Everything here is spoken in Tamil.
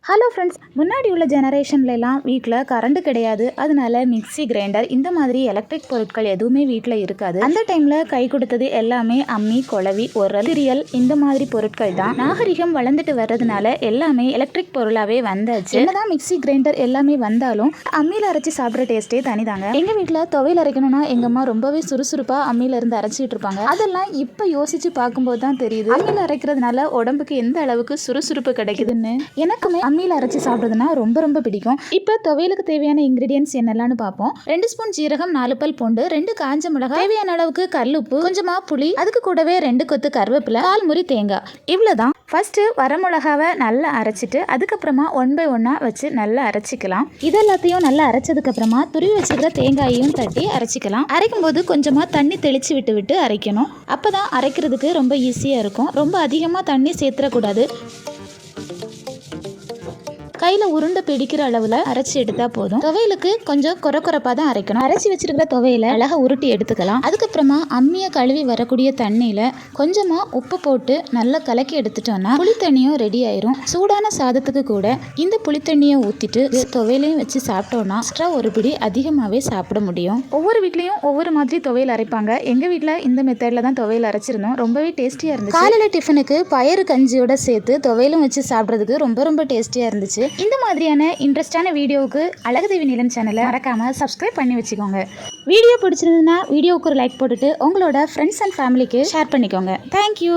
ஹலோ ஃப்ரெண்ட்ஸ், முன்னாடி உள்ள ஜெனரேஷன்லலாம் வீட்டில் கரண்ட் கிடையாது. அதனால மிக்சி, கிரைண்டர் இந்த மாதிரி எலக்ட்ரிக் பொருட்கள் எதுவுமே வீட்டில் இருக்காது. அந்த டைமில் கை கொடுத்தது எல்லாமே அம்மி, குழவி, உரல், திரியல் இந்த மாதிரி பொருட்கள் தான். நாகரிகம் வளர்ந்துட்டு வர்றதுனால எல்லாமே எலக்ட்ரிக் பொருளாகவே வந்தாச்சு. என்னதான் மிக்சி, கிரைண்டர் எல்லாமே வந்தாலும் அம்மியில் அரைச்சி சாப்பிட்ற டேஸ்ட்டே தனிதாங்க. எங்கள் வீட்டில் துவையல் அரைக்கணும்னா எங்கள் அம்மா ரொம்பவே சுறுசுறுப்பாக அம்மியில இருந்து அரைச்சிட்டு இருப்பாங்க. அதெல்லாம் இப்போ யோசிச்சு பார்க்கும்போது தான் தெரியுது, அம்மியில் அரைக்கிறதுனால உடம்புக்கு எந்த அளவுக்கு சுறுசுறுப்பு கிடைக்குதுன்னு. எனக்குமே அம்மியில் அரைச்சி சாப்பிட்றதுனா ரொம்ப ரொம்ப பிடிக்கும். இப்போ துவையலுக்கு தேவையான இன்கிரீடியன்ஸ் என்னெல்லாம்னு பார்ப்போம். 2 ஸ்பூன் ஜீரகம், 4 பல் பூண்டு, 2 காஞ்ச மிளகாய், தேவையான அளவுக்கு கல்லுப்பு, கொஞ்சமா புளி, அதுக்கு கூடவே 2 கொத்து கருவேப்பிலை, 1/4 முறி தேங்காய். இவ்வளவுதான். ஃபர்ஸ்ட் வரமிளகாவை நல்லா அரைச்சிட்டு அதுக்கப்புறமா 1 by 1 வச்சு நல்லா அரைச்சிக்கலாம். இதெல்லாத்தையும் நல்லா அரைச்சதுக்கு அப்புறமா துருவி வச்சுக்கிற தேங்காயையும் தட்டி அரைச்சிக்கலாம். அரைக்கும் போது கொஞ்சமா தண்ணி தெளிச்சு விட்டு விட்டு அரைக்கணும். அப்பதான் அரைக்கிறதுக்கு ரொம்ப ஈஸியா இருக்கும். ரொம்ப அதிகமா தண்ணி சேர்த்துடக்கூடாது. கையில் உருண்டை பிடிக்கிற அளவில் அரைச்சி எடுத்தால் போதும். துவையலுக்கு கொஞ்சம் கொரப்பாக தான் அரைக்கணும். அரைச்சி வச்சிருக்கிற துவையில அழகாக உருட்டி எடுத்துக்கலாம். அதுக்கப்புறமா அம்மியை கழுவி வரக்கூடிய தண்ணியில் கொஞ்சமாக உப்பு போட்டு நல்லா கலக்கி எடுத்துட்டோம்னா புளித்தண்ணியும் ரெடி ஆயிரும். சூடான சாதத்துக்கு கூட இந்த புளித்தண்ணியை ஊற்றிட்டு துவையிலையும் வச்சு சாப்பிட்டோம்னா எக்ஸ்ட்ரா ஒரு பிடி அதிகமாகவே சாப்பிட முடியும். ஒவ்வொரு வீட்லேயும் ஒவ்வொரு மாதிரி துவையல் அரைப்பாங்க. எங்கள் வீட்டில் இந்த மெத்தடில் தான் துவையல் அரைச்சிருந்தோம். ரொம்பவே டேஸ்டியாக இருந்துச்சு. காலையில் டிஃபனுக்கு பயறு கஞ்சியோட சேர்த்து துவையலும் வச்சு சாப்பிட்றதுக்கு ரொம்ப ரொம்ப டேஸ்டியாக இருந்துச்சு. இந்த மாதிரியான இன்ட்ரெஸ்டான வீடியோவுக்கு அழகுதேவி நீலம் சேனலை மறக்காம சப்ஸ்கிரைப் பண்ணி வச்சுக்கோங்க. வீடியோ பிடிச்சிருந்ததுன்னா வீடியோவுக்கு ஒரு லைக் போட்டுட்டு உங்களோட ஃப்ரெண்ட்ஸ் அண்ட் ஃபேமிலிக்கு ஷேர் பண்ணிக்கோங்க. தேங்க்யூ.